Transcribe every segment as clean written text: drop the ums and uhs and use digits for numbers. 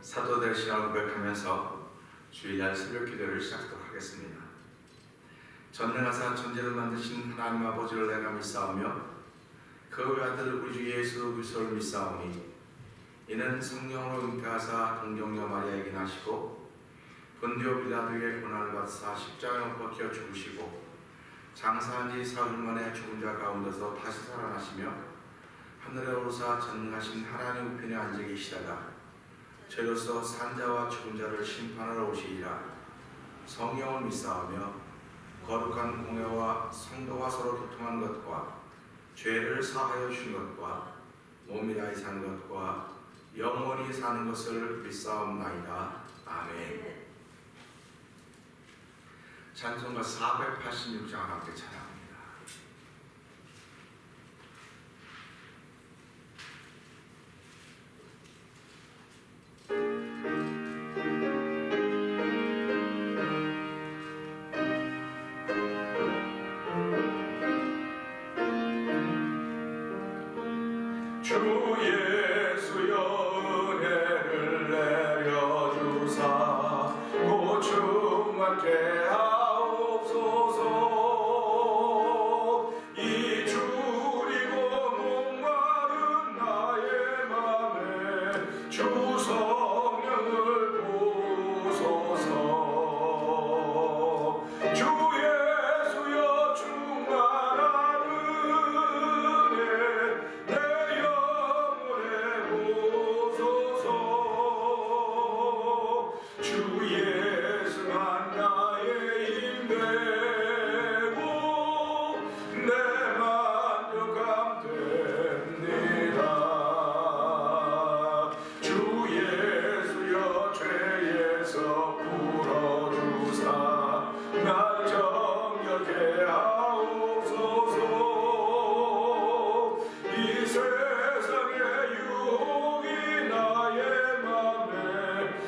사도 될 신앙을 고백하면서 주일날 새벽 기도를 시작하도록 하겠습니다. 전능하사 천지를 만드신 하나님 아버지를 내가 믿사오며 그의 아들 우리 주 예수 그리스도를 믿사오니 이는 성령으로 잉태하사 동정녀 마리아에게 나시고 본디오 빌라도의 고난을 받으사 십자가에 못 박혀 죽으시고 장사한 지 사흘 만에 죽은 자 가운데서 다시 살아나시며 하늘에 오르사 전능하신 하나님 우편에 앉아 계시다가 저로서 산자와 죽은 자를 심판하러 오시리라. 성령을 믿사오며 거룩한 공회와 성도가 서로 교통한 것과 죄를 사하여 주신 것과 몸이 다히 사는 것과 영원히 사는 것을 믿사옵나이다. 아멘. 찬송가 486장 함께 찬양합니다. 주 예수여 은혜를 내려주사 고충만케 하옵소서. 이 주리고 목마른 나의 맘에 주 성령을 부소서. 주 예수여 충만한 은혜 내 영혼에 부소서. 주 예수만 나의 힘되고 내 만족함 됩니다. 주 예수여 죄에서 풀어주사 날 정결케 하옵소서. 이 세상의 유혹이 나의 맘에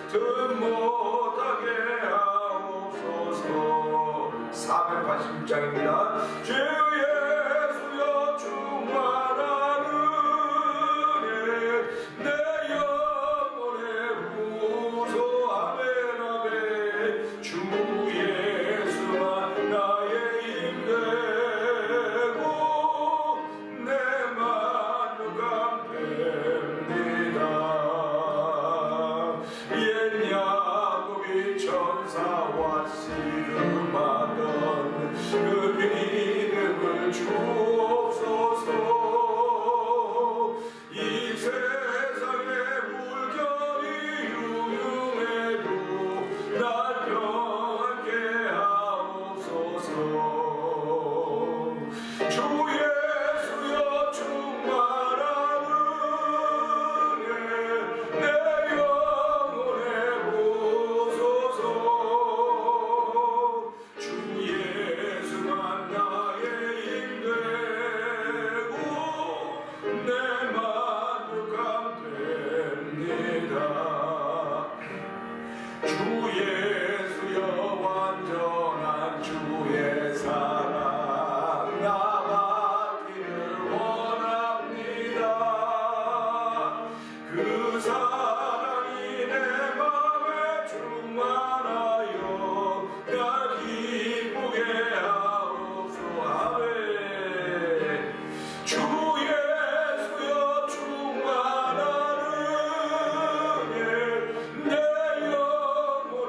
든 못하게 하옵소서. 486장입니다. 주 예수여 충만한 은혜 내 영혼에 부소. 아멘 아멘. 주 예수만 나의 힘되고 내 만족함 됩니다. 옛 야곱이 천사와 씨름하던 그 믿음을 주옵소서. 이 세상의 물결이 유명해도 날 평안케 하옵소서. 주 예수여 충만한 은혜 내 영혼에 부소서. 주 예수만 나의 힘되고 내 만족함 됩니다. 주 예수여 완전한 주의 사랑 나 받기를 원합니다. 그 사랑이 내 맘에 충만하여 날 기쁘게 하옵소서. 아멘. 주 예수여 충만한 은혜 내 영혼에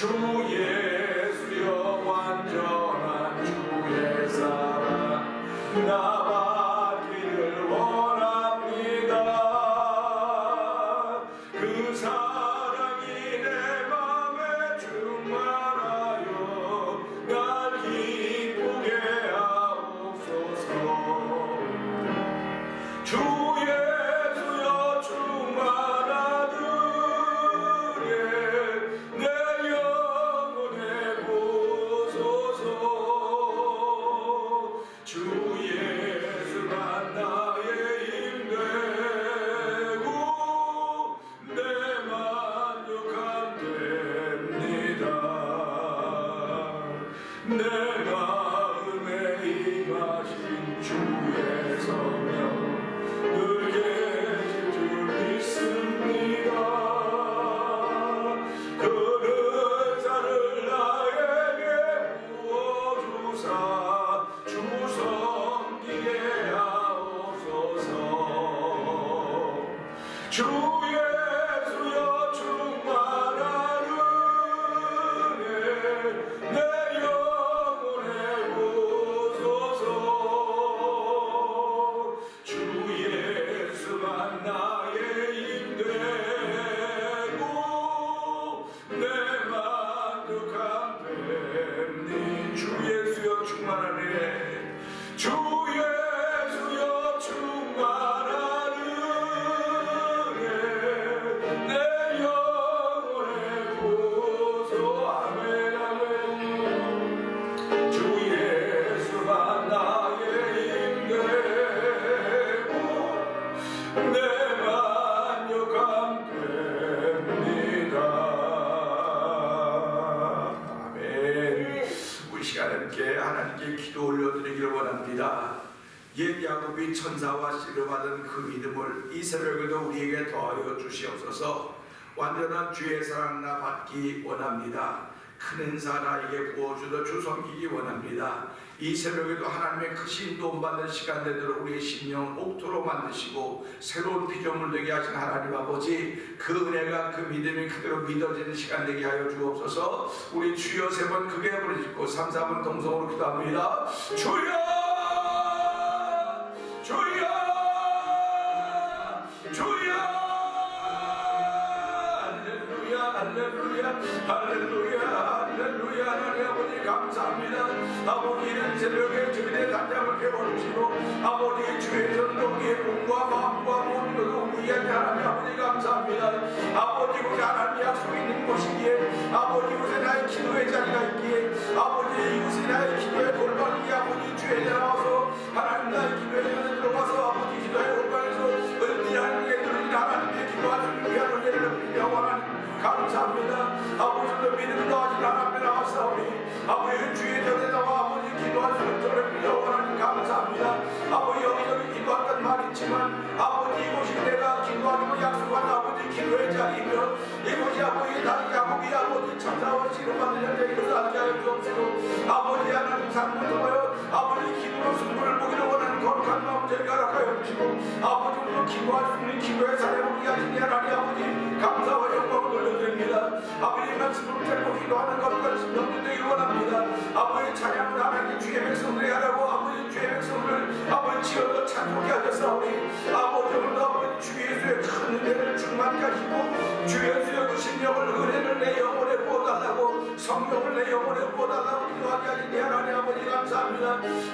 주 예수여 완전한 주의 사랑 나 받기를 원합니다. 그 사랑이 내 맘에 충만하여 날 기쁘게 하옵소서. 주 예수여 충만한 은혜 내 영혼에 부소서. 주 예수만 나의 힘되고 내 만족함 됩니다. 내 마음에 임하신 주의 성령 늘 계실 줄 믿습니다. 그는 자를 나에게 부어주사 주 섬기게 하옵소서. 주 예수여 충만한 은혜 내 영혼에 부소서. 주 예수만 나의 힘되고 내 만족함 됩니. 주 예수여 충만한 은혜 주 예수여 충만한 은혜 내 영혼에 부소. 아멘 아멘. 주 예수만 나의 힘되고 내 만족함 됩니다. 아멘. 우리 시간에 함께 하나님께 기도 올려드리기를 원합니다. 옛 야곱이 천사와 씨를 받은 그 믿음을 이 새벽에도 우리에게 더하여 주시옵소서. 완전한 주의 사랑 나 받기 원합니다. 큰 은사 나에게 부어주더 주 섬기기 원합니다. 이 새벽에도 하나님의 크신 도움받는 시간 되도록 우리의 심령을 옥토로 만드시고 새로운 피조물 되게 하신 하나님 아버지, 그 은혜가 그 믿음이 그대로 믿어지는 시간 되게 하여 주옵소서. 우리 주여 세 번 크게 부르짖고 3, 4분 동성으로 기도합니다. 주여 주여 주여. 할렐루야 할렐루야 할렐루야 할렐루야. 하나님 아버지 감사합니다. 아버지는 새벽에 주님의 단장을 깨워주시고 아버지 주의 전동의 몸과 마음과 모든 것을 위한 하나님 아버지 감사합니다. 아버지 곳에 하나님 약속이 있는 곳이기에 아버지 곳에 나의 기도의 자리가 있기에 아버지 이곳에 나의 기도의 골방이기에 아버지 주의 나와서 하나님 나의 기도의 전에 들어가서 아버지 기도의 골방에서 은밀히 하나님께 들으신 하나님의 기도하는 위한 은혜를 빌려 하나님 감사합니다. 아버지도 믿음 더하신 하나님께 나와사오니 아버지 주의 전에 나와 아버지 기도할 수 있도록 빌려 하나님 감사합니다. 아버지 여기저기 기도했던 말 있지만 아버지 이곳이 내가 기도하기로 약속한 아버지 기도의 자리이며 이곳이 아버지 다른 야곱이 아버지 천사와 씨를 받는 현장으로 살게 하여 주옵시고 아버지 하나님 삶을 통하여 아버지 기도로 승부를 보기를 원하는 거룩한 마음 저희가 허락하여 주시고 아버지 오늘 기도할 수 있는 기도의 사례를 보게 하시니 하나님 아버지 감사와 영광을 돌려드립니다. 아버지 말씀으로 들고 기도하는 거룩한 심령들 되기를 원합니다. 아버지 찬양을 하나님 주의 백성들이 하라고 아버지 주의 백성들을 아버지 지어서 찬송케 하셨사오니 아버지 오늘도 아버지 주 예수의 큰 은혜를 충만케 하시고 주 예수의 그 심령을 은혜를 내 영혼에 부어달라고 성령을 내 영혼에 부어달라고 기도하게 하시니 하나님 아버지 감사합니다.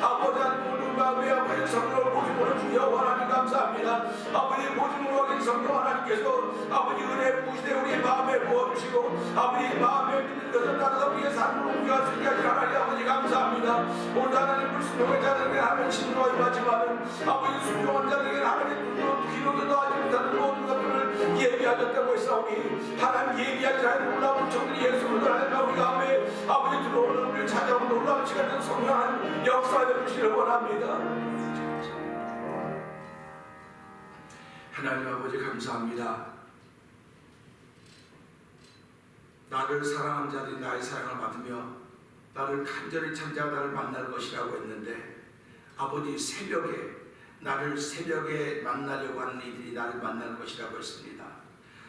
아버지 하나님 오늘 마음에 아버지 성령을 보증으로 주여 하나님 감사합니다. 아버지 보증으로 하신 성령 하나님께서 아버지 은혜 부으시되 우리 마음에 부어주시고 아버지 마음에 믿는 것을 따라서 우리의 삶을 옮겨갈 수 있게 하신 하나님 아버지 감사합니다. 오늘 하나님 불순종의 자들에게 하나님 진노가 임하지만은 아버지 순종한 자들에게 하나님 기도도 하지 못하는 모든 것들을 예비하셨다고 했사오니 하나님 예비하지 않은 놀라운 청들이 예수를 하나님 우리가 아버지 들어오는 우리를 찾아오는 놀라운 시간에 성령한 역사에 주시기를 원합니다. 하나님 아버지 감사합니다. 나를 사랑한 자들이 나의 사랑을 받으며 나를 간절히 찾아 나를 만날 것이라고 했는데 아버지 나를 새벽에 만나려고 하는 이들이 나를 만날 것이라고 했습니다.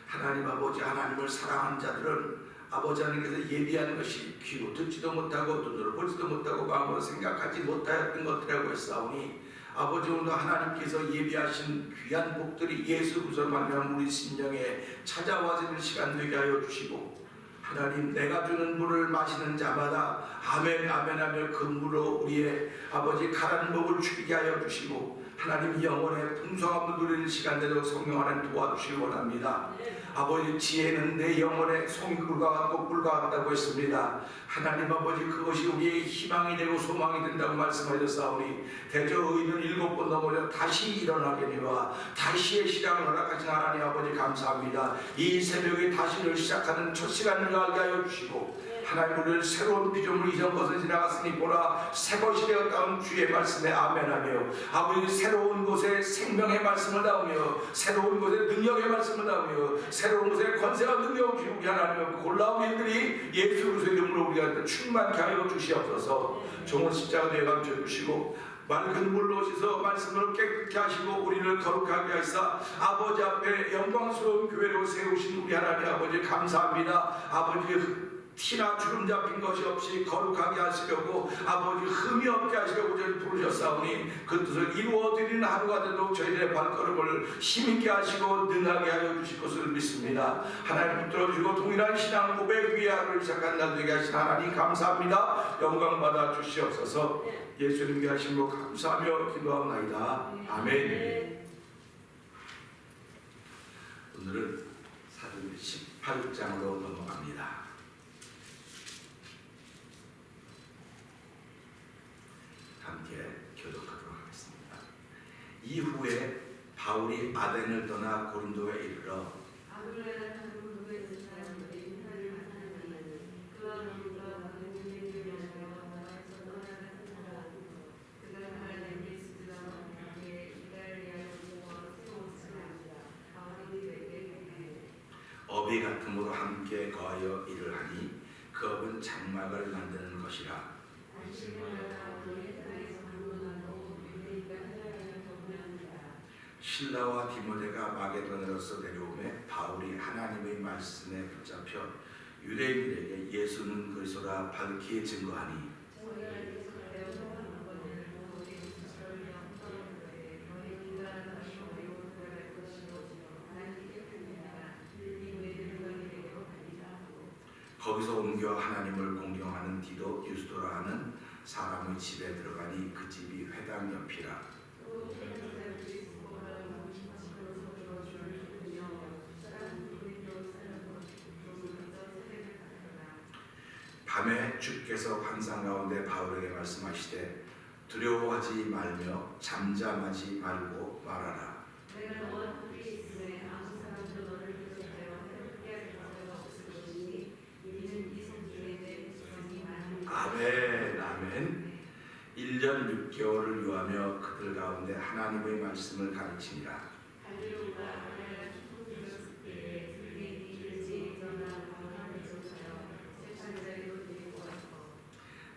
하나님 아버지 하나님을 사랑한 자들은 아버지 하나님께서 예비한 것이 귀로 듣지도 못하고 눈으로 보지도 못하고 마음으로 생각하지 못하였던 것들이라고 했사오니 아버지 오늘 하나님께서 예비하신 귀한 복들이 예수 그리스도로 말미암아 우리 심령에 찾아와지는 시간 되게 하여 주시고 하나님 내가 주는 물을 마시는 자마다 아멘 아멘 하며 그 물로 우리의 아버지 가라는 목을 죽이게 하여 주시고 하나님 영혼의 풍성함을 누리는 시간 되도록 성령 하나님 도와주시기 원합니다. 아버지 지혜는 내 영혼의 송이꿀과 같고 꿀과 같다고 했습니다. 하나님 아버지 그것이 우리의 희망이 되고 소망이 된다고 말씀하셨사오니 대저 의인은 7번 넘어져 다시 일어나게니와 다시의 시작을 허락하신 하나님 아버지 감사합니다. 이 새벽에 다시를 시작하는 첫 시간을 알게 하여 주시고 하나님 우리를 새로운 피조물 이전 것은 지나갔으니 보라 새 것이 되었다는 주의 말씀에 아멘하며 아버지 새로운 곳에 생명의 말씀을 다하며 새로운 곳에 능력의 말씀을 다하며 새로운 곳에 권세와 능력을 주시고 우리 하나님 골라온 일들이 예수 그리스도의 이름으로 우리가 충만케 하여 주시옵소서. 종은 십자가 되어 감춰주시고 맑은 물로 씻어 말씀을 깨끗게 하시고 우리를 거룩하게 하시사 아버지 앞에 영광스러운 교회로 세우신 우리 하나님 아버지 감사합니다. 아버지 티나 주름 잡힌 것이 없이 거룩하게 하시려고 아버지 흠이 없게 하시려고 저를 부르셨사오니 그 뜻을 이루어드리는 하루가 되도록 저희들의 발걸음을 힘있게 하시고 능하게 하여 주실 것을 믿습니다. 하나님 붙들어주시고 동일한 신앙 고백 위에 하루를 시작한 날 되게 하신 하나님 감사합니다. 영광 받아 주시옵소서. 예수님께 하신 것 감사하며 기도하옵나이다. 아멘. 오늘은 사도행 18장으로 넘어갑니다. 함께 교독하도록 하겠습니다. 이후에 바울이 아덴을 떠나 고린도에 이르러 업이 같음으로 함께 거하여 일을 하니 그 업은 장막을 만드는 것이라. 실라와 디모데가 마게도냐로서 내려오매 바울이 하나님의 말씀에 붙잡혀 유대인들에게 예수는 그리스도라 밝히 증거하니 거기서 옮겨 하나님을 공경하는 디도 유스도라 하는 사람의 집에 들어가니 그 집이 회당 옆이라. 밤에 주께서 환상 가운데 바울에게 말씀하시되 두려워하지 말며 잠잠하지 말고 말하라. 아멘 아멘. 1년 6개월을 유하며 그들 가운데 하나님의 말씀을 가르치니라.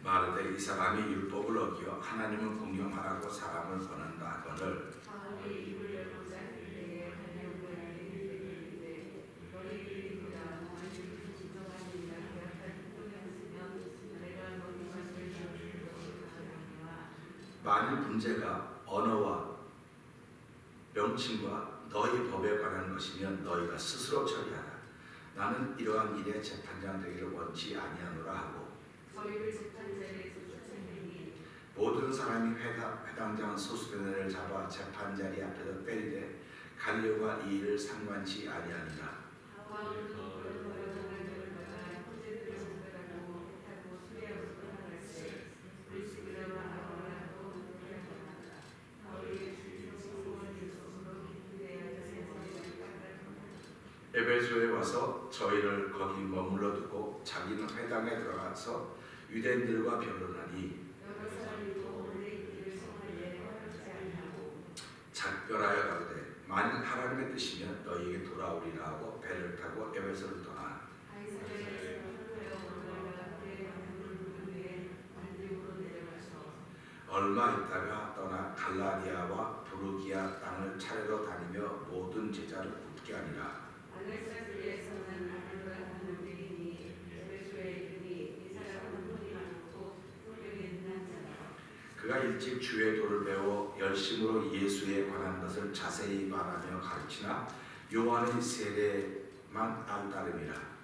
마르되 이 사람이 율법을 어기어 하나님을 공경하라고 사람을 권한다 하거늘 만일 문제가 언어와 명칭과 너희 법에 관한 것이면 너희가 스스로 처리하라. 나는 이러한 일에 재판장 되기를 원치 아니하노라 하고 모든 사람이 회당장 소수대를 잡아 재판자리 앞에서 때리되 갈려가 이 일을 상관치 아니하니라. 에베소에 와서 저희를 거기 머물러 두고 자기는 회당에 들어가서 유대인들과 변론하니 작별하여 가로되 만일 하나님의 뜻이면 너희에게 돌아오리라 하고 배를 타고 에베소를 떠나 얼마 있다가 떠나 갈라디아와 부르기아 땅을 차례로 다니며 모든 제자를 굳게 하니라. 일찍 주의 도를 배워 열심으로 예수에 관한 것을 자세히 말하며 가르치나 요한의 세례만 안 따름이라.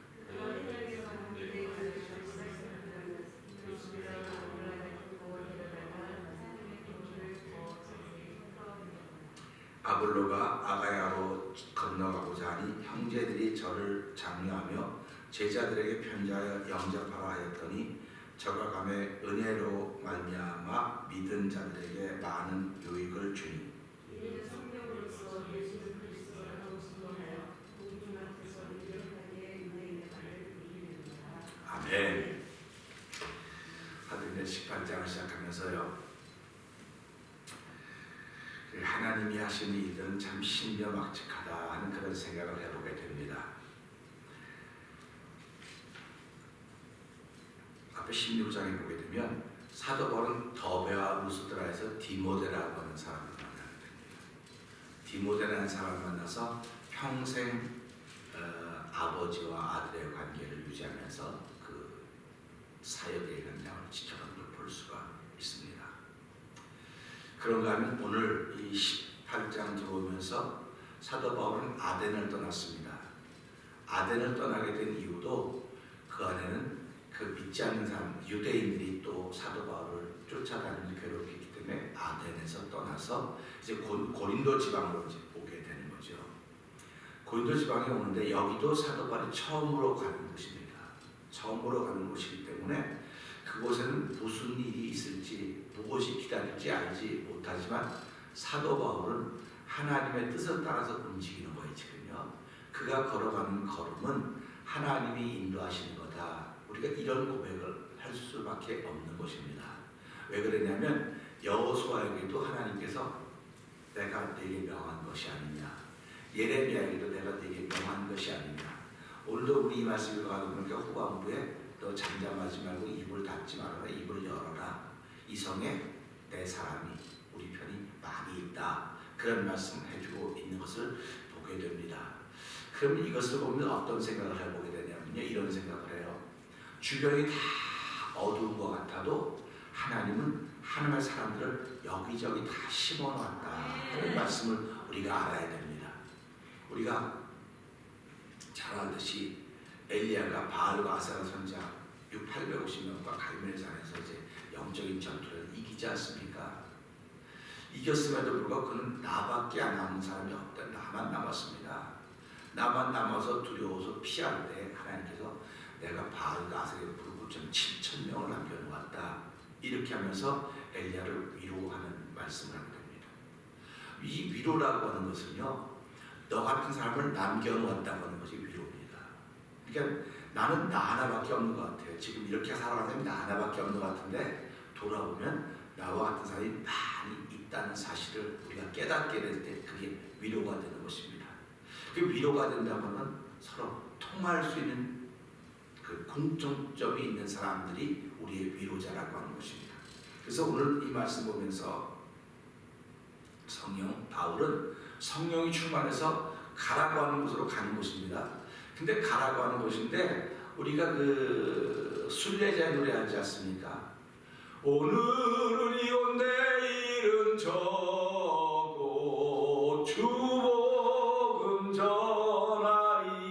아볼로가 아가야로 건너가고자 하니 형제들이 저를 장려하며 제자들에게 편지하여 영접하라 하였더니 저가 감에 은혜로 말미암아 믿은 자들에게 많은 유익을 주니 아멘. 하드린의 18장을 시작하면서요, 하나님이 하시는 일들은 참 신비막측하다 하는 그런 생각을 해보게 됩니다. 앞에 16장에 보게 되면 사도 바울은 더베와 루스드라에서 디모데라고 하는 사람을 만나게 됩니다. 디모데라는 사람을 만나서 평생 아버지와 아들의 관계를 유지하면서 그 사역의 현장을 지켜가는 걸 볼 수가 있습니다. 그런가 하면 오늘 이 18장 들어오면서 사도 바울은 아덴을 떠났습니다. 아덴을 떠나게 된 이유도 그 안에는 그 믿지 않는 사람, 유대인들이 또 사도 바울을 쫓아다니면서 괴롭히기 때문에 아덴에서 떠나서 이제 고린도 지방으로 이제 오게 되는 거죠. 고린도 지방에 오는데 여기도 사도 바울이 처음으로 가는 곳입니다. 처음으로 가는 곳이기 때문에 그곳에는 무슨 일이 있을지, 무엇이 기다릴지 알지 못하지만 사도 바울은 하나님의 뜻을 따라서 움직이는 거이거든요. 그가 걸어가는 걸음은 하나님이 인도하시는 거다. 우리가 이런 고백을 할 수밖에 없는 것입니다. 왜 그러냐면 여호수아에게도 하나님께서 내가 네게 명한 것이 아니냐, 예레미야에게도 내가 네게 명한 것이 아니냐. 오늘도 우리 이 말씀을 가져보니까 후반부에 너 잠잠하지 말고 입을 닫지 말아라, 입을 열어라. 이 성에 내 사람이 우리 편이 많이 있다. 그런 말씀을 해주고 있는 것을 보게 됩니다. 그럼 이것을 보면 어떤 생각을 해보게 되냐면요, 이런 생각을 해요. 주변이 다 어두운 것 같아도 하나님은 하나님의 사람들을 여기저기 다 심어놨다 하는 말씀을 우리가 알아야 됩니다. 우리가 잘 알듯이 엘리야가 바알과 아세라 선지자 850명과 갈멜산에서 이제 영적인 전투를 이기지 않습니까? 이겼음에도 불구하고 그는 나밖에 안 남은 사람이 없다. 나만 남았습니다. 나만 남아서 두려워서 피할 때 하나님께서 내가 바알과 아세라를 부르고 좀 7,000명을 남겨놓았다. 이렇게 하면서 엘리야를 위로하는 말씀을 하게 됩니다. 이 위로라고 하는 것은요, 너 같은 사람을 남겨놓았다고 하는 것이 위로입니다. 그러니까 나는 나 하나밖에 없는 것 같아요. 지금 이렇게 살아가면 나 하나밖에 없는 것 같은데 돌아보면 나와 같은 사람이 많이 있다는 사실을 우리가 깨닫게 될 때 그게 위로가 되는 것입니다. 그 위로가 된다면 서로 통할 수 있는 그 공통점이 있는 사람들이 우리의 위로자라고 하는 것입니다. 그래서 오늘 이 말씀 보면서 바울은 성령이 충만해서 가라고 하는 곳으로 가는 곳입니다. 근데 가라고 하는 곳인데 우리가 그 순례자의 노래 하지 않습니까? 오늘은 이곳 내일은 저곳 주복음 전하리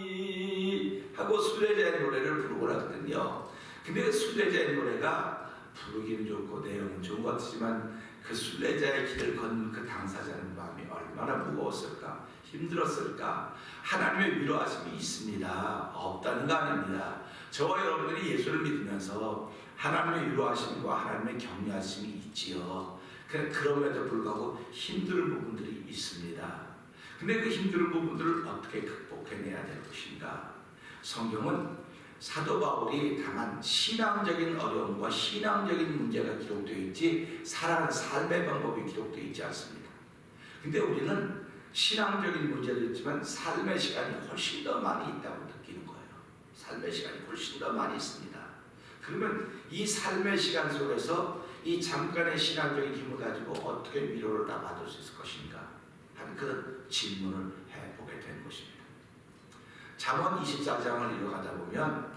하고 순례자의 노래를 부르고 하거든요. 근데 순례자의 노래가 부르기는 좋고 내용은 좋은 것 같지만 그 순례자의 길을 걷는 그 당사자는 마음이 얼마나 무거웠을까, 힘들었을까. 하나님의 위로하심이 있습니다. 없다는 거 아닙니다. 저와 여러분들이 예수를 믿으면서 하나님의 위로하심과 하나님의 격려하심이 있지요. 그럼에도 불구하고 힘든 부분들이 있습니다. 근데 그 힘든 부분들을 어떻게 극복해내야 될 것인가? 성경은 사도 바울이 당한 신앙적인 어려움과 신앙적인 문제가 기록되어 있지 살아가는 삶의 방법이 기록되어 있지 않습니다. 근데 우리는 신앙적인 문제도 있지만 삶의 시간이 훨씬 더 많이 있다고 느끼는 거예요. 삶의 시간이 훨씬 더 많이 있습니다. 그러면 이 삶의 시간 속에서 이 잠깐의 신앙적인 힘을 가지고 어떻게 위로를 다 받을 수 있을 것인가 하는 그런 질문을 해보게 된 것입니다. 잠언 24장을 이어가다 보면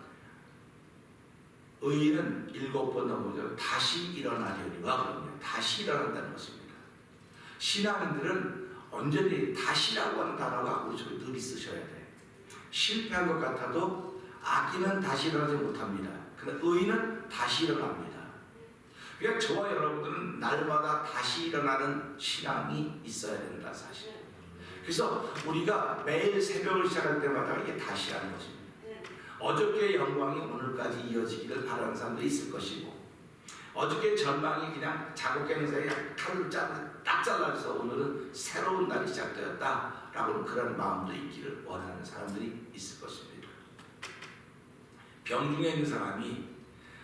의인은 7번 넘어져 다시 일어나려니와 그러면 다시 일어난다는 것입니다. 신앙인들은 언제든지 다시라고 하는 단어가 우리 속에 늘 있으셔야 돼. 실패한 것 같아도 악인은 다시 일어나지 못합니다. 그러나 의인은 다시 일어납니다. 그러니까 저와 여러분들은 날마다 다시 일어나는 신앙이 있어야 된다 사실. 그래서 우리가 매일 새벽을 시작할 때마다 이게 다시 하는 것입니다. 어저께의 영광이 오늘까지 이어지기를 바라는 사람도 있을 것이고, 어저께 전망이 그냥 자고 깨는 사이에 칼을 딱 잘라서 오늘은 새로운 날이 시작되었다라고 그런 마음도 있기를 원하는 사람들이 있을 것입니다. 병중에 있는 사람이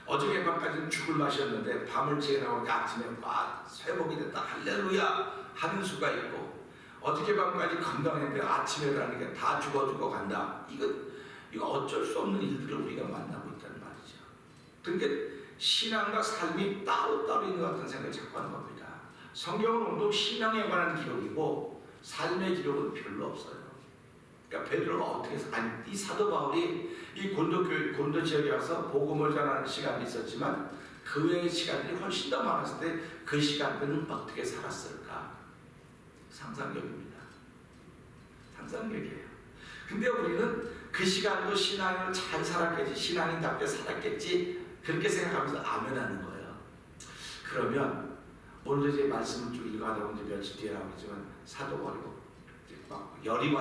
어저께 밤까지는 죽을 맛이었는데 밤을 지나고 아침에 막 회복이 됐다 할렐루야 하는 수가 있고, 어저께 밤까지 건강했는데 아침에 일어나니까 다 죽어 간다. 이거 어쩔 수 없는 일들을 우리가 만나고 있다는 말이죠. 그러니까 신앙과 삶이 따로따로 있는 것 같은 생각을 자꾸 하는 겁니다. 성경은 온통 신앙에 관한 기록이고 삶의 기록은 별로 없어요. 그러니까 베드로가 어떻게 해서 이 사도 바울이 이 곤도 지역에 와서 복음을 전하는 시간이 있었지만 그 외의 시간들이 훨씬 더 많았을 때 그 시간들은 어떻게 살았을까? 상상력입니다. 상상력이에요. 근데 우리는 그 시간도 신앙을 잘 살았겠지, 신앙인답게 살았겠지, 그렇게 생각하면서 아멘하는 거예요. 그러면 오늘도 이제 말씀을 쭉 읽어가다 보면 며칠 뒤에 나오겠지만 사도 바울이 막 열이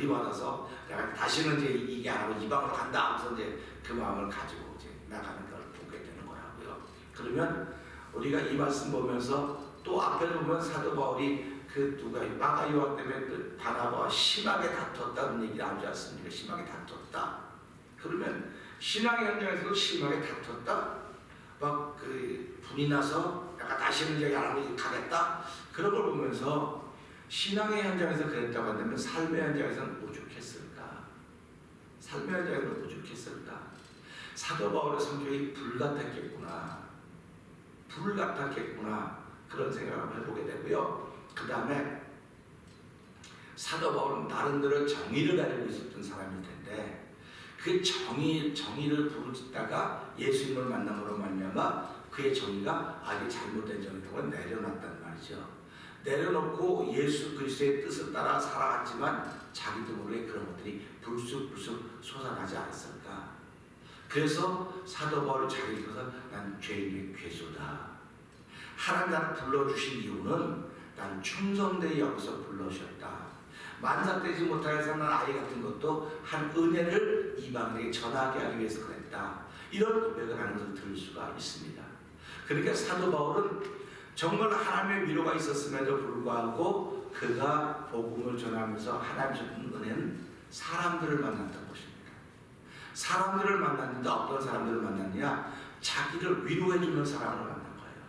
받아서 내가 다시는 이제 이게 안 하고 이방으로 간다 하면서 이제 그 마음을 가지고 이제 나가는 걸 보게 되는 거라고요. 그러면 우리가 이 말씀 보면서 또 앞에 보면 사도 바울이 그 누가 마가 요한 때문에 그 바나바와 심하게 다퉜다는 얘기 나오지 않습니까? 심하게 다퉜다. 그러면 신앙의 현장에서도 심하게 다퉜다. 막 그 분이 나서 약간 다시는 이제 안 하고 가겠다. 그런 걸 보면서 신앙의 현장에서 그랬다고 한다면 삶의 현장에서는 오죽했을까? 삶의 현장에서는 오죽했을까? 사도 바울의 성격이 불같았겠구나. 그런 생각을 해보게 되고요. 그 다음에 사도 바울은 나름대로 정의를 가지고 있었던 사람일 텐데 그 정의를 부르짖다가 예수님을 만남으로 말미암아 그의 정의가 이게 잘못된 정의라고 내려놨단 말이죠. 내려놓고 예수 그리스도의 뜻을 따라 살아갔지만 자기도 모르게 그런 것들이 불쑥불쑥 솟아나지 않았을까. 그래서 사도 바울이 자기 것을 난 죄인의 괴수다. 하나님 나를 불러주신 이유는 난 충성되이 여기서 불러주셨다. 만삭되지 못하여서 난 아이 같은 것도 한 은혜를 이방인에게 전하게 하기 위해서 그랬다. 이런 고백을 하는 것을 들을 수가 있습니다. 그러니까 사도 바울은 정말 하나님의 위로가 있었음에도 불구하고 그가 복음을 전하면서 하나님 주신 은혜는 사람들을 만났던 것입니다. 사람들을 만났는데 어떤 사람들을 만났냐? 자기를 위로해주는 사람을 만난 거예요.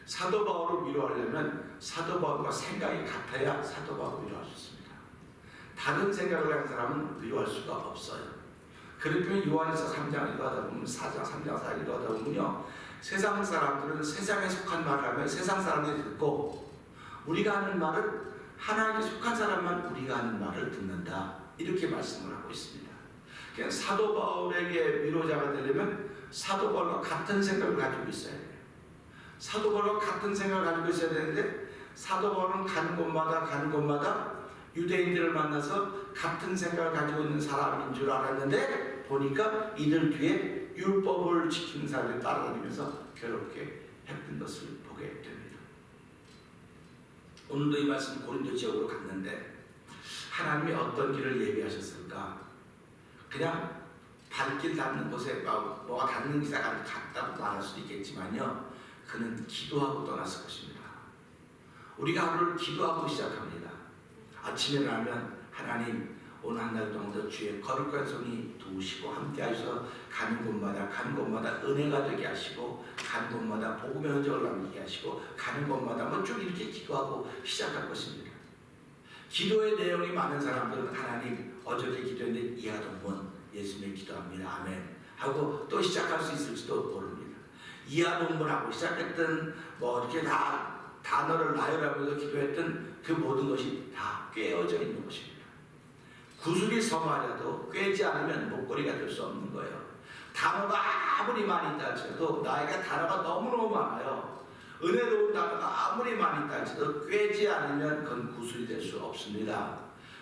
사도 바울을 위로하려면 사도 바울과 생각이 같아야 사도 바울을 위로할 수 있습니다. 다른 생각을 하는 사람은 위로할 수가 없어요. 그렇게 요한에서 3장 읽어하다 보면 4장 3장 4장 읽어하다 보면요, 세상 사람들은 세상에 속한 말을 하면 세상 사람들이 듣고 우리가 하는 말은 하나님께 속한 사람만 우리가 하는 말을 듣는다. 이렇게 말씀을 하고 있습니다. 그냥 사도 바울에게 위로자가 되려면 사도 바울과 같은 생각을 가지고 있어야 돼요. 사도 바울과 같은 생각을 가지고 있어야 되는데 사도 바울은 가는 곳마다 유대인들을 만나서 같은 생각을 가지고 있는 사람인 줄 알았는데 보니까 이들 뒤에 율법을 지키는 사람을 따라다니면서 괴롭게 했던 것을 보게 됩니다. 오늘도 이 말씀 고린도 지역으로 갔는데 하나님이 어떤 길을 예비하셨을까? 그냥 발길 닿는 곳에 뭐가 닿는 기사가 같다고 말할 수도 있겠지만요, 그는 기도하고 떠났을 것입니다. 우리가 하루를 기도하고 시작합니다. 아침에 일어나면 하나님 오늘 한 달 동안도 주의 거룩한 손이 도우시고 함께 하셔서 가는 곳마다 은혜가 되게 하시고 가는 곳마다 복음의 흔적을 남기게 하시고 가는 곳마다 뭐 쭉 이렇게 기도하고 시작할 것입니다. 기도의 내용이 많은 사람들은 하나님 어저께 기도했는데 이하동문 예수님 기도합니다. 아멘 하고 또 시작할 수 있을지도 모릅니다. 이하동문하고 시작했던 뭐 이렇게 다 단어를 나열하면서 기도했던 그 모든 것이 다 꿰어져 있는 것입니다. 구슬이 서마려도 꿰지 않으면 목걸이가 될 수 없는 거예요. 단어가 아무리 많이 있다 할지라도 나에게 단어가 너무너무 많아요. 은혜로운 단어가 아무리 많이 있다 할지라도 꿰지 않으면 그건 구술이 될 수 없습니다.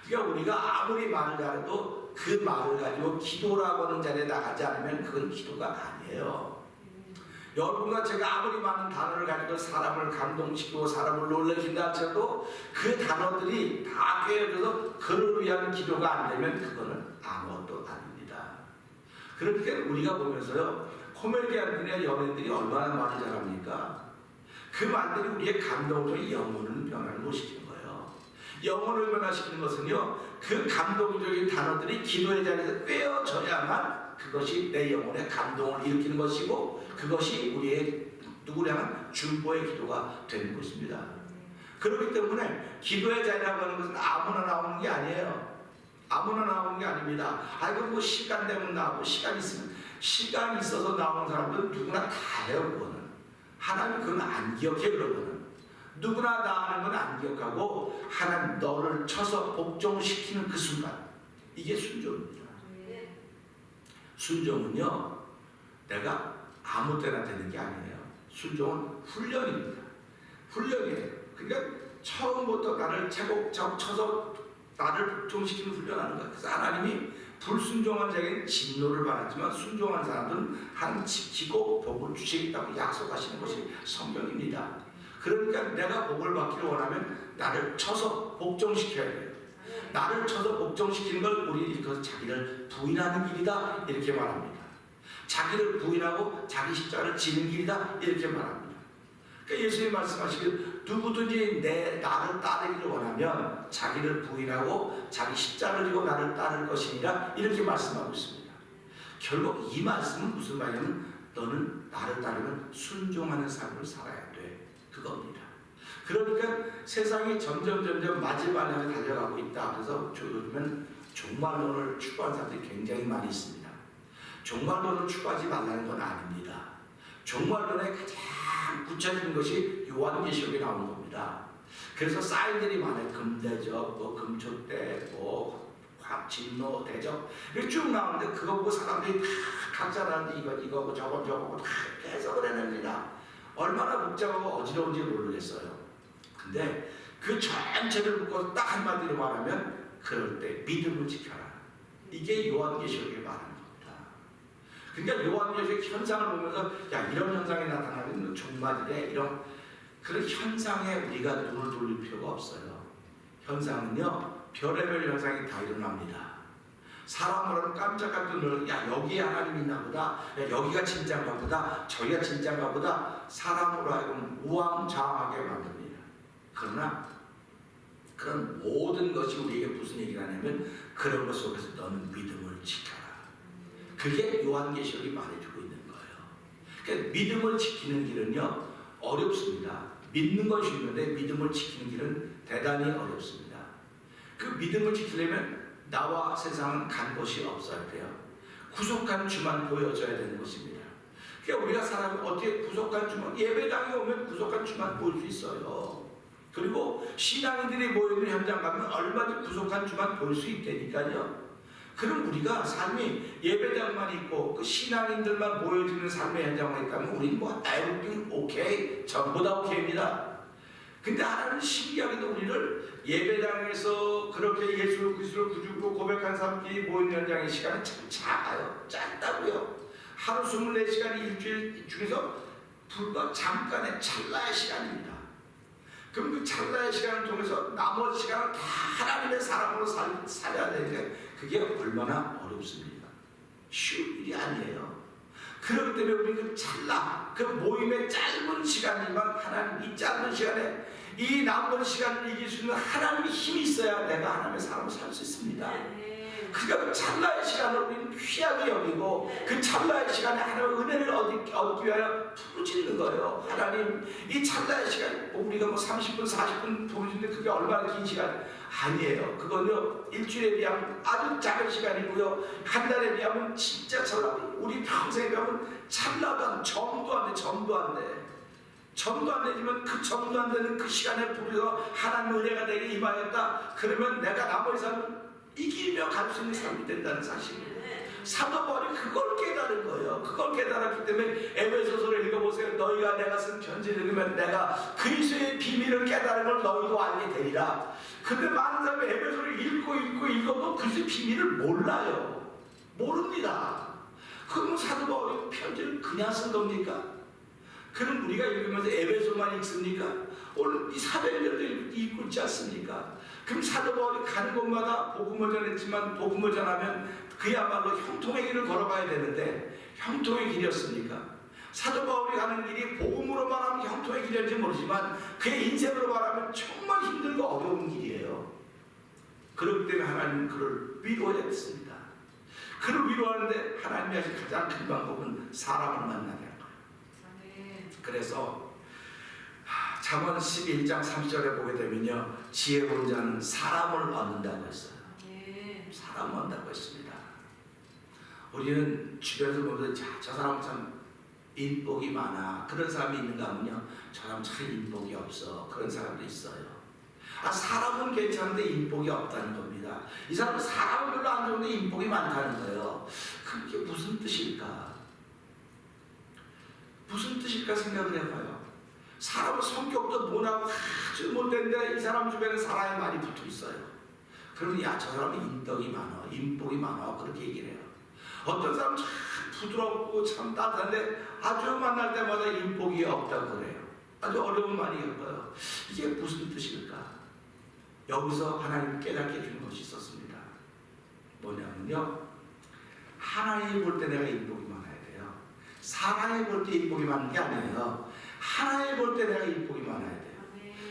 그러니까 우리가 아무리 말을 잘해도 그 말을 가지고 기도라고 하는 자리에 나가지 않으면 그건 기도가 아니에요. 여러분과 제가 아무리 많은 단어를 가지고 사람을 감동시키고 사람을 놀래킨다 할지라도 그 단어들이 다 꿰어져서 그를 위한 기도가 안 되면 그거는 아무것도 아닙니다. 그러니까 우리가 보면서요, 코미디언들이나 연예인들이 얼마나 말을 잘합니까? 그 말들이 우리의 감동적인 영혼을 변화를 못 시키는 거예요. 영혼을 변화시키는 것은요, 그 감동적인 단어들이 기도의 자리에서 꿰어져야만 그것이 내 영혼의 감동을 일으키는 것이고, 그것이 우리의 누구를 향한 중보의 기도가 되는 것입니다. 그렇기 때문에 기도의 자리라고 하는 것은 아무나 나오는 게 아니에요. 아무나 나오는 게 아닙니다. 아이고 뭐 시간 되면 나오고 시간 있으면, 시간이 있어서 나오는 사람들은 누구나 다 해요. 그거는 하나님 그건 안 기억해. 그러고는 누구나 다 하는 건 안 기억하고 하나님 너를 쳐서 복종시키는 그 순간, 이게 순종입니다. 순종은요, 내가 아무 때나 되는 게 아니에요. 순종은 훈련입니다. 훈련이에요. 그러니까 처음부터 나를 차곡차곡 쳐서 나를 복종시키는 훈련하는 거예요. 그래서 하나님이 불순종한 자에게는 진노를 받았지만 순종한 사람들은 하나님 지키고 복을 주시겠다고 약속하시는 것이 성경입니다. 그러니까 내가 복을 받기를 원하면 나를 쳐서 복종시켜야 돼요. 나를 쳐서 복종시키는 걸 우리 이렇게 자기를 부인하는 길이다 이렇게 말합니다. 자기를 부인하고 자기 십자가를 지는 길이다 이렇게 말합니다. 그러니까 예수님 말씀하시길 누구든지 나를 따르기를 원하면 자기를 부인하고 자기 십자가를 지고 나를 따를 것이니라 이렇게 말씀하고 있습니다. 결국 이 말씀은 무슨 말이냐면 너는 나를 따르면 순종하는 삶을 살아야 돼, 그겁니다. 그러니까 세상이 점점 마지막에 달려가고 있다. 그래서 요즘은 종말론을 추구하는 사람들이 굉장히 많이 있습니다. 종말론을 추구하지 말라는 건 아닙니다. 종말론의 가장 구체적인 것이 요한계시록에 나오는 겁니다. 그래서 사인들이 많아요. 금대접, 금초대, 진노, 대접 이렇게 쭉 나오는데 그거 보고 사람들이 다 각자라는 이거 저거 다 해석을 해냅니다. 얼마나 복잡하고 어지러운지 모르겠어요. 근데 그 전체를 묶어서 딱 한마디로 말하면 그럴 때 믿음을 지켜라. 이게 요한계시록에 말하는 겁니다. 그러니까 요한계시록 현상을 보면서 야 이런 현상이 나타나면 종말이래 이런 그런 현상에 우리가 눈을 돌릴 필요가 없어요. 현상은요 별의별 현상이 다 일어납니다. 사람을 하면 깜짝깜짝 놀라서 야 여기에 하나님이 있나 보다, 야 여기가 진짜인가 보다, 저기가 진짜인가 보다 사람으로 하여금 우왕좌왕하게 만듭니다. 그러나 그런 모든 것이 우리에게 무슨 얘기가 하냐면 그런 것 속에서 너는 믿음을 지켜라. 그게 요한계시록이 말해주고 있는 거예요. 그러니까 믿음을 지키는 길은요 어렵습니다. 믿는 건 쉬운데 믿음을 지키는 길은 대단히 어렵습니다. 그 믿음을 지키려면 나와 세상은 간 곳이 없어야 돼요. 구속한 주만 보여줘야 되는 것입니다. 그러니까 우리가 사람이 어떻게 구속한 주만, 예배당에 오면 구속한 주만 보일 수 있어요. 그리고 신앙인들이 모여있는 현장 가면 얼마든지 구속한 주만 볼 수 있다니까요. 그럼 우리가 삶이 예배당만 있고 그 신앙인들만 모여지는 삶의 현장만 있다면 우리는 뭐 everything 오케이, 전부 다 오케이입니다. 근데 하나님은 신기하게도 우리를 예배당에서 그렇게 예수 그리스도를 구주로 고백한 사람끼리 모인 현장의 시간이 참 작아요. 짧다고요. 하루 24시간이 일주일 중에서 불과 잠깐의 찰나의 시간입니다. 그럼 그 찰나의 시간을 통해서 나머지 시간을 다 하나님의 사람으로 살아야 되는데 그게 얼마나 어렵습니까? 쉬운 일이 아니에요. 그렇기 때문에 우리는 그 찰나, 그 모임의 짧은 시간이지만 하나님 이 짧은 시간에 이 남은 시간을 이길 수 있는 하나님의 힘이 있어야 내가 하나님의 사람을 살 수 있습니다. 그러니까 그 찰나의 시간을 우리는 귀하게 여기고 그 찰나의 시간에 하나님의 은혜를 얻기 위하여 부르짖는 거예요. 하나님 이 찰나의 시간 우리가 뭐 30분 40분 부르짖는데 그게 얼마나 긴 시간 아니에요. 그건요 일주일에 비하면 아주 작은 시간이고요 한 달에 비하면 진짜 찰나, 우리 평생에 비하면 찰나도 점도 안 돼. 점도 안 되지만 그 점도 안 되는 그 시간에 부르짖어 하나님의 은혜가 내게 임하였다. 그러면 내가 나머지 삶을 이기며 갈 수 있는 삶이 된다는 사실이에요. 사도 바울이 그걸 깨달은 거예요. 그걸 깨달았기 때문에 에베소서를 읽어보세요. 너희가 내가 쓴 편지를 읽으면 내가 그리스도의 비밀을 깨달은 걸 너희도 알게 되리라. 근데 많은 사람이 에베소서를 읽어도 그리스도의 비밀을 몰라요. 모릅니다. 그럼 사도 바울이 편지를 그냥 쓴 겁니까? 그럼 우리가 읽으면서 에베소만 읽습니까? 오늘 이 사도행전도 읽고 있지 않습니까? 그럼 사도 바울이 가는 곳마다 복음을 전했지만 복음을 전하면 그야말로 형통의 길을 걸어가야 되는데 형통의 길이었습니까? 사도 바울이 가는 길이 복음으로 말하면 형통의 길인지 모르지만 그의 인생으로 말하면 정말 힘들고 어려운 길이에요. 그렇기 때문에 하나님은 그를 위로해야 했습니다. 그를 위로하는데 하나님이 하신 가장 큰 방법은 사람을 만나게 하는 거예요. 그래서 잠언 11장 30절에 보게 되면요, 지혜로운 자는 사람을 얻는다고 했어요. 사람을 얻는다고 했습니다. 우리는 주변에서 보면 저 사람 참 인복이 많아, 그런 사람이 있는가 하면요, 저 사람 참 인복이 없어, 그런 사람도 있어요. 사람은 괜찮은데 인복이 없다는 겁니다. 이 사람은 사람은 별로 안 좋은데 인복이 많다는 거예요. 그게 무슨 뜻일까? 무슨 뜻일까 생각을 해봐요. 사람은 성격도 모나고 아주 못된데 이 사람 주변에 사람이 많이 붙어 있어요. 그러면 저 사람은 인덕이 많아, 인복이 많아, 그렇게 얘기를 해요. 어떤 사람은 참 부드럽고 참 따뜻한데 아주 만날 때마다 인복이 없다고 그래요. 아주 어려움을 많이 겪어요. 이게 무슨 뜻일까? 여기서 하나님 깨닫게 해주는 것이 있었습니다. 뭐냐면요, 하나님 볼 때 내가 인복이 많아야 돼요. 사람이 볼 때 인복이 많은 게 아니에요. 하나님 볼 때 내가 인복이 많아야 돼요.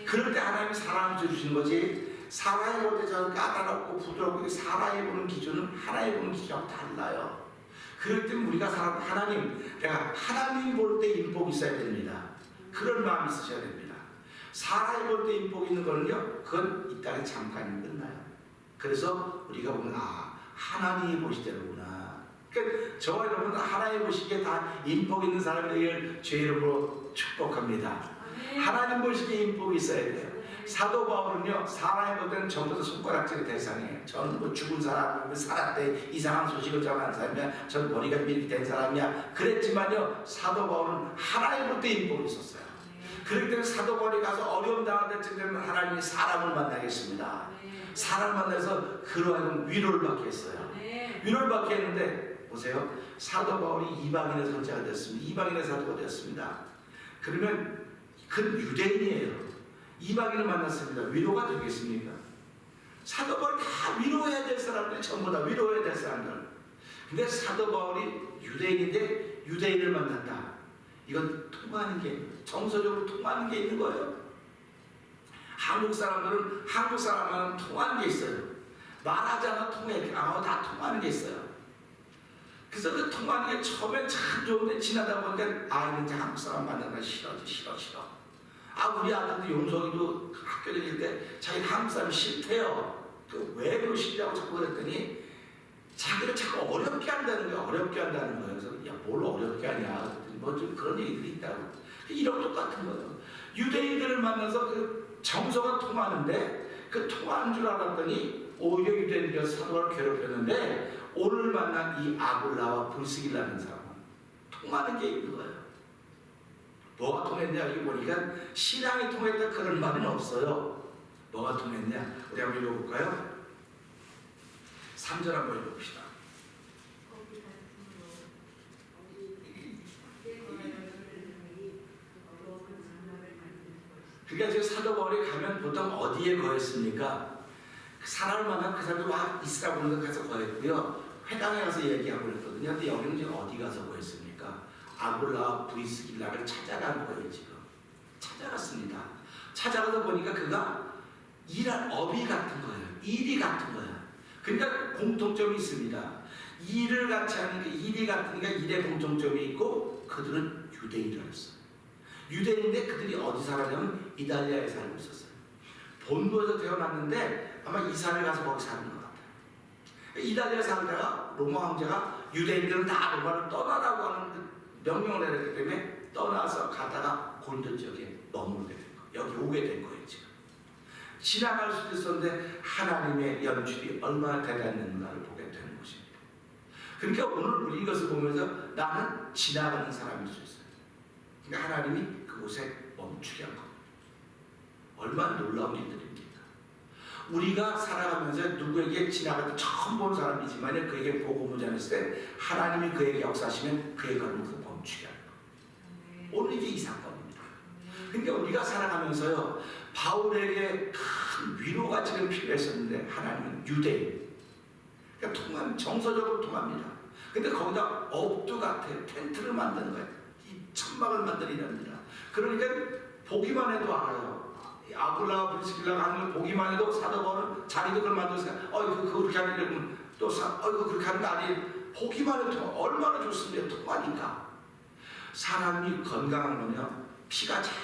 그럴 때 하나님이 사랑을 주시는 거지. 사람이 볼 때 저는 까다롭고 부드럽고, 사람이 보는 기준은 하나님 보는 기준하고 달라요. 그럴 때 우리가 내가 하나님 볼 때 인복이 있어야 됩니다. 그런 마음이 있으셔야 됩니다. 사람이 볼 때 인복이 있는 거는요, 그건 이 땅에 잠깐 끝나요. 그래서 우리가 보면 하나님이 보시대로구나. 그러니까 저와 여러분 하나님 보시기에 다 인복 있는 사람들을 제 이름으로 축복합니다. 하나님 보시기에 인복이 있어야 돼요. 사도 바울은요, 사람이 볼 때는 전부 다 손가락질의 대상이에요. 저는 뭐 죽은 사람, 살았대, 이상한 소식을 전하는 사람이야, 저는 머리가 이렇게 된 사람이야, 그랬지만요, 사도 바울은 하나님 볼 때 인복이 있었어요. 그렇기 때문에 사도 바울이 가서 어려움 당할 때쯤 되면 하나님이 사람을 만나겠습니다. 사람을 만나서 그로 하여금 위로를 받게 했어요. 위로를 받게 했는데 보세요, 사도 바울이 이방인의 선자가 됐습니다. 이방인의 사도가 되었습니다. 그러면 그는 유대인이에요. 이방인을 만났습니다. 위로가 되겠습니까? 사도 바울이 다 위로해야 될 사람들, 전부 다 위로해야 될 사람들. 근데 사도 바울이 유대인인데 유대인을 만났다. 이건 통하는 게, 정서적으로 통하는 게 있는 거예요. 한국 사람들은 한국 사람과는 통하는 게 있어요. 말하지 않아 통해, 다 통하는 게 있어요. 그래서 그 통하는 게 처음엔 참 좋은데 지나다 보니까 이제 한국 사람 만나는 거 싫어. 우리 아들도 용석이도 학교 다닐 때 자기는 한국 사람이 싫대요. 왜 그러시냐고 자꾸 그랬더니 자기를 자꾸 어렵게 한다는 거예요. 그래서 뭘 어렵게 하냐, 뭐 좀 그런 얘기들이 있다고. 이런 똑같은 거예요. 유대인들을 만나서 그 정서가 통하는데 그 통하는 줄 알았더니 오히려 유대인들이 사도를 괴롭혔는데 오늘 만난 이 아굴라와 브리스길라는 사람은 통하는 게 있는 거예요. 뭐가 통했냐, 여기 보니까 신앙이 통했다 그런 말은 없어요. 뭐가 통했냐, 우리 한번 읽어볼까요? 3절 한번 읽어봅시다. 그러니까 지금 사도 바울이 가면 보통 어디에 거했습니까? 사람을 만나면 그 사람도 막 이스라엘 보는 데 가서 거했고요, 회당에 가서 얘기하고 그랬거든요. 근데 여기는 지금 어디 가서 거했습니까? 아굴라와 브리스길라를 찾아간 거예요. 지금 찾아갔습니다. 찾아가서 보니까 그가 일한 업이 같은 거예요. 일이 같은 거예요. 그러니까 공통점이 있습니다. 일을 같이 하는 게 일이 같으니까 일에 공통점이 있고, 그들은 유대인이었어요. 유대인인데 그들이 어디 살았냐면 이탈리아에 살고 있었어요. 본토에서 태어났는데 아마 이스라엘 가서 거기 사는 것 같아요. 이탈리아에 살다가 로마 황제가 유대인들은 다 로마를 떠나라고 하는 명령을 내렸기 때문에 떠나서 가다가 골드 지역에 머물게 된 거예요. 여기 오게 된 거예요. 지금 지나갈 수도 있었는데 하나님의 연출이 얼마나 대단했는가를 보게 되는 것입니다. 그러니까 오늘 우리 이것을 보면서 나는 지나가는 사람일 수 있어요. 그러니까 하나님이 그곳에 멈추게 한 겁니다. 얼마나 놀라운 일들입니까? 우리가 살아가면서 누구에게 지나가도 처음 본 사람이지만 그에게 복음을 전했을 때 하나님이 그에게 역사하시면 그의 걸음을 멈추게 하는 겁니다. 오늘 이게 이 사건입니다. 그러니까 우리가 살아가면서요, 바울에게 큰 위로가 지금 필요했었는데 하나님은 유대인, 그러니까 정서적으로 통합니다. 근데 거기다 업도 같아 텐트를 만드는 거예요. 이 천막을 만들이랍니다. 그러니까 보기만 해도 알아요. 아굴라와 브리스길라가 하는 걸 보기만 해도 사도 바울은 자기도 그걸 만들었으니까 그거 그렇게 하는 또 그렇게 하는 거 아니에요. 보기만 해도 얼마나 좋습니까? 통하니까. 사람이 건강한 거면 피가 잘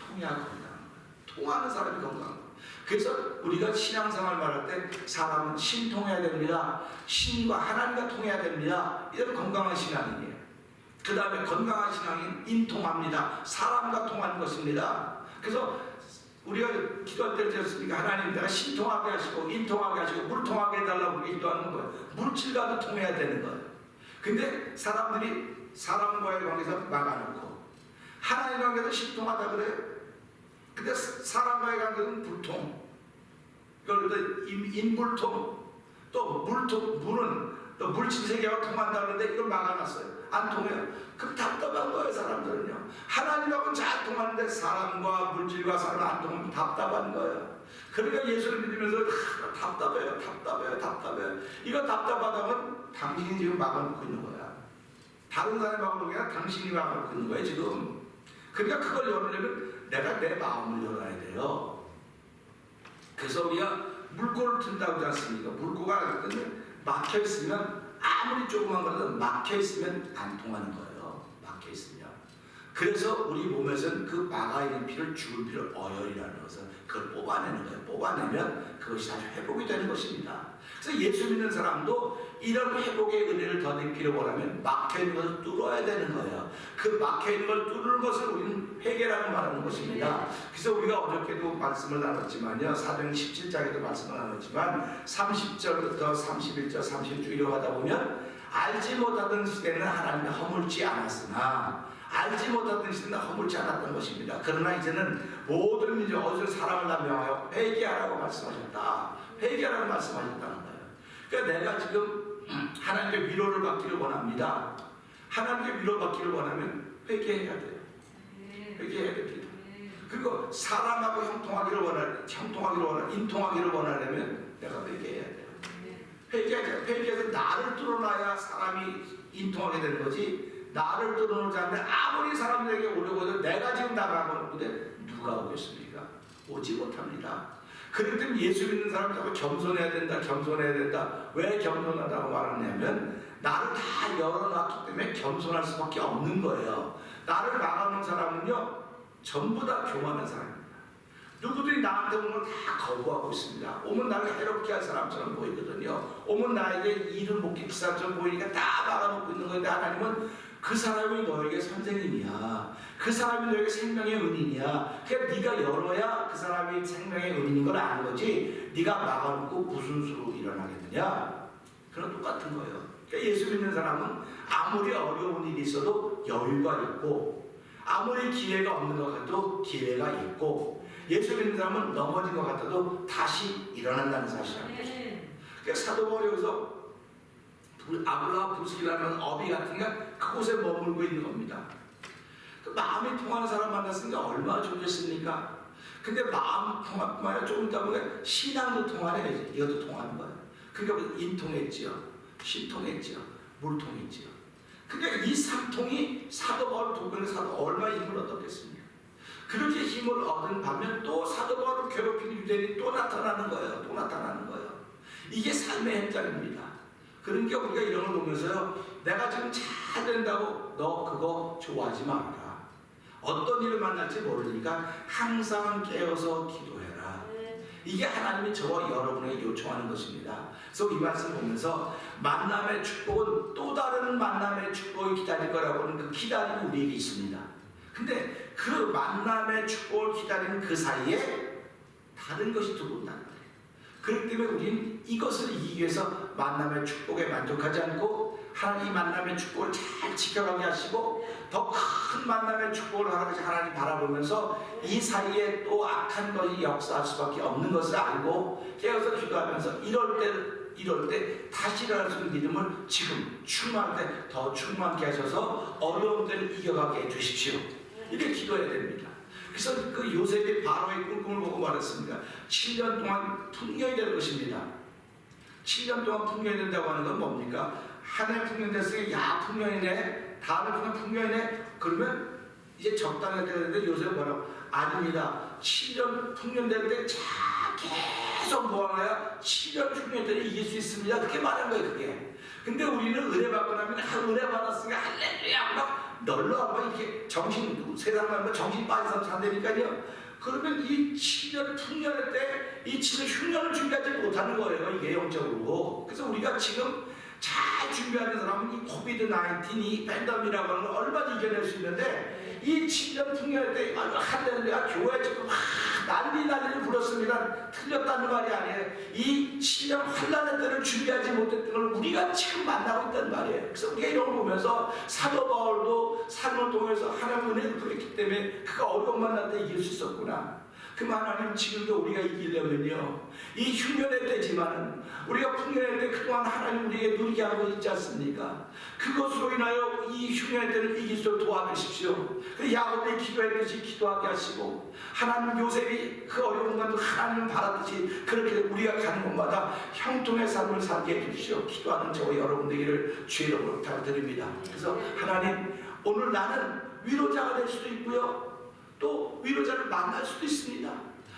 통해야 건강한 거예요. 통하는 사람이 건강한 거예요. 그래서 우리가 신앙생활 말할 때 사람은 신통해야 됩니다. 신과 하나님과 통해야 됩니다. 이런 건강한 신앙이에요. 그 다음에 건강한 신앙은 인통합니다. 사람과 통하는 것입니다. 그래서 우리가 기도할 때 되었으니까 하나님 내가 신통하게 하시고 인통하게 하시고 물통하게 해달라고 기도하는 거예요. 물질과도 통해야 되는 거예요. 근데 사람들이 사람과의 관계에서 막아놓고 하나님의 관계도 신통하다 그래요. 근데 사람과의 관계는 불통, 그걸 인불통, 또 물통, 물은 또 물질 세계와 통한다 그러는데 이걸 막아놨어요. 안 통해요. 그럼 답답한 거예요. 사람들은요. 하나님하고는 잘 통하는데 사람과 물질과 사람 안 통하면 답답한 거예요. 그러니까 예수를 믿으면서 답답해요. 이거 답답하다면 당신이 지금 막아놓고 있는 거야. 다른 사람이 막아놓은 게 아니라 당신이 막아놓고 있는 거예요 지금. 그러니까 그걸 열으려면 내가 내 마음을 열어야 돼요. 그래서 우리가 물고를 튼다고 하지 않습니까? 물고가 막혀있으면 아무리 조그만 거라도 막혀있으면 안 통하는 거예요. 막혀있으면. 그래서 우리 몸에서는 그 막아있는 피를 죽을 피를 어혈이라는 것을 그걸 뽑아내는 거예요. 뽑아내면 그것이 다시 회복이 되는 것입니다. 그래서 예수 믿는 사람도 이런 회복의 은혜를 더 느끼려고 원하면 막혀있는 것을 뚫어야 되는 거예요. 그 막혀있는 걸 뚫는 것을 우리는 회개라고 말하는 것입니다. 그래서 우리가 어저께도 말씀을 나눴지만요, 사도행 17장에도 말씀을 나눴지만 30절부터 31절, 32절 이러고 하다 보면 알지 못하던 시대는 하나님이 허물지 않았으나 알지 못하던 시대는 허물지 않았던 것입니다. 그러나 이제는 모든 민족 어디서 사람을 남용하여 회개하라고 말씀하셨다. 회개하라고 말씀하셨다는 거예요. 그러니까 내가 지금 하나님께 위로를 받기를 원합니다. 하나님께 위로 받기를 원하면 회개해야 돼요. 회개해야 됩니다. 그리고 사람하고 인통하기를 원하려면 내가 회개해야 돼요. 회개해서 나를 뚫어놔야 사람이 인통하게 되는 거지. 나를 뚫어놓지 않는데 아무리 사람들에게 오려고 해도 내가 지금 나가고 있는데 누가 오겠습니까? 오지 못합니다. 그렇기 때문에 예수 믿는 사람들하고 겸손해야 된다. 왜 겸손하다고 말하냐면 나를 다 열어놨기 때문에 겸손할 수밖에 없는 거예요. 나를 막아놓은 사람은요 전부 다 교만한 사람입니다. 누구들이 나한테 오는 걸 다 거부하고 있습니다. 오면 나를 해롭게 할 사람처럼 보이거든요. 오면 나에게 일을 못 끼칠 사람처럼 보이니까 다 막아놓고 있는 건데 하나님은 그 사람이 너에게 선생님이야. 그 사람이 너에게 생명의 은인이야. 그러니까 네가 열어야 그 사람이 생명의 은인인 걸 아는 거지. 네가 막아놓고 무슨 수로 일어나겠느냐. 그런 똑같은 거예요. 그러니까 예수 믿는 사람은 아무리 어려운 일이 있어도 여유가 있고 아무리 기회가 없는 것 같아도 기회가 있고 예수 믿는 사람은 넘어진 것 같아도 다시 일어난다는 사실이라는 것입니다. 그러니까 사도 바울이 여기서 아굴라와 브리스길라는 어비 같은 그곳에 머물고 있는 겁니다. 그 마음이 통하는 사람 만났으니까 얼마나 좋겠습니까? 근데 마음 통합뿐만 아니라 조금 있다 보면 신앙도 통하네. 이것도 통하는 거예요. 그러니까 인통했지요. 신통했지요. 물통했지요. 그러니까 이 삼통이 사도 바울 도변의 사도 얼마나 힘을 얻었겠습니까? 그렇게 힘을 얻은 반면 또 사도 바울을 괴롭히는 유대인이 또 나타나는 거예요. 이게 삶의 현장입니다. 그러니까 우리가 이런 걸 보면서요, 내가 지금 잘 된다고 너 그거 좋아하지 말아라. 어떤 일을 만날지 모르니까 항상 깨어서 기도해라. 이게 하나님이 저와 여러분에게 요청하는 것입니다. 그래서 이 말씀 보면서 만남의 축복은 또 다른 만남의 축복이 기다릴 거라고 하는 그 기다림이 우리에게 있습니다. 근데 그 만남의 축복을 기다리는 그 사이에 다른 것이 들어온다는 거예요. 그렇기 때문에 우린 이것을 이기기 위해서 만남의 축복에 만족하지 않고 하나님 만남의 축복을 잘 지켜가게 하시고 더 큰 만남의 축복을 하나님 바라보면서 이 사이에 또 악한 것이 역사할 수밖에 없는 것을 알고 깨어서 기도하면서 이럴 때 다시 일어날 수 있는 믿음을 지금 충만할 때 더 충만케 하셔서 어려운 때를 이겨가게 해주십시오. 이렇게 기도해야 됩니다. 그래서 그 요셉이 바로의 꿈을 보고 말했습니다. 7년 동안 풍년이 될 것입니다. 7년 동안 풍년이 된다고 하는 건 뭡니까? 한 해 풍년 됐으니 야 풍년이네, 다음에 풍년이네. 그러면 이제 적당히 되는데 요셉은 뭐라고? 아닙니다. 7년 풍년 될 때 계속 모아놔야 7년 풍년 때는 이길 수 있습니다. 그렇게 말한 거예요. 그게. 근데 우리는 은혜 받고 나면 은혜 받았으니까 할렐루야 막 널러 막 이렇게 세상 말고 정신 빠져서 산다니까요. 그러면 이 7년 풍년일 때 이 7년 흉년을 준비하지 못하는 거예요. 이게 영적으로. 그래서 우리가 지금 잘 준비하는 사람은 이 코비드-19, 이 팬데믹이라고 하는 걸 얼마든지 이겨낼 수 있는데 이 7년 풍년일 때 할렐루야 교회 지금 난리를 불었습니다. 틀렸다는 말이 아니에요. 이 7년 환란의 때를 준비하지 못했던 걸 우리가 지금 만나고 있단 말이에요. 그래서 우리가 이런 걸 보면서 사도 바울도 삶을 통해서 하나님 은혜를 부렸기 때문에 그가 어려운 만날 때 이길 수 있었구나. 그 하나님 지금도 우리가 이기려면요, 이 흉년의 때지만 우리가 풍년의 때 그동안 하나님 우리에게 누리게 하고 있지 않습니까? 그것으로 인하여 이 흉년의 때를 이길 수 있도록 도와주십시오. 야곱이 기도했듯이 기도하게 하시고 하나님 요셉이 그 어려운 것도 하나님을 바랐듯이 그렇게 우리가 가는 곳마다 형통의 삶을 살게 해주십시오. 기도하는 저와 여러분 되기를 주의 이름으로 부탁드립니다. 그래서 하나님 오늘 나는 위로자가 될 수도 있고요, 또 위로자를 만날 수도 있습니다.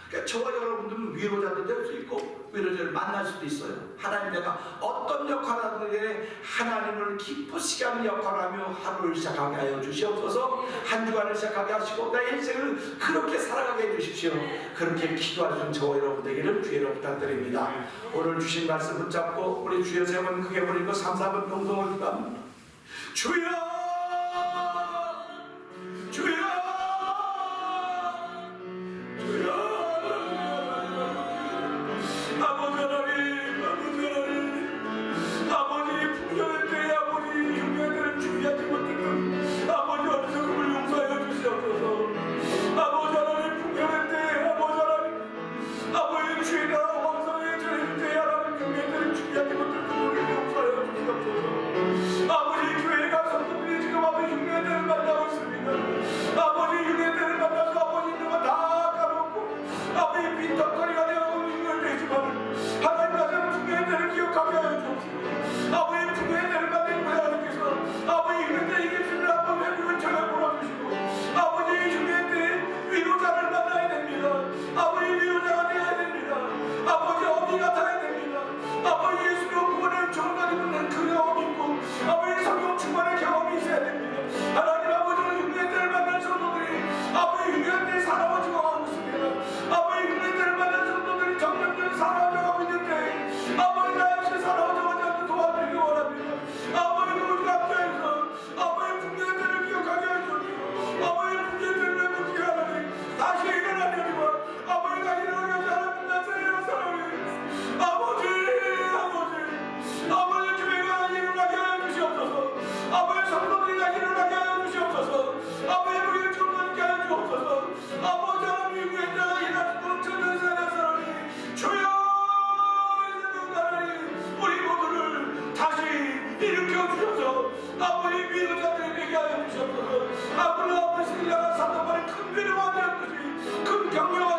그러니까 저와 여러분들은 위로자도 될 수 있고 위로자를 만날 수도 있어요. 하나님 내가 어떤 역할을 하든지 하나님을 기쁘시게 하는 역할을 하며 하루를 시작하게 하여 주시옵소서. 한 주간을 시작하게 하시고 나의 인생을 그렇게 살아가게 해주십시오. 그렇게 기도할 수 있는 저와 여러분 되기를 주의로 부탁드립니다. 오늘 주신 말씀 붙잡고 우리 주여 세 번 크게 부르고 3, 4번 동동을 기도합니다. 주여 주여 아버지 앞에서 일어나 사도만의 큰 비례와 되었듯이 큰 경력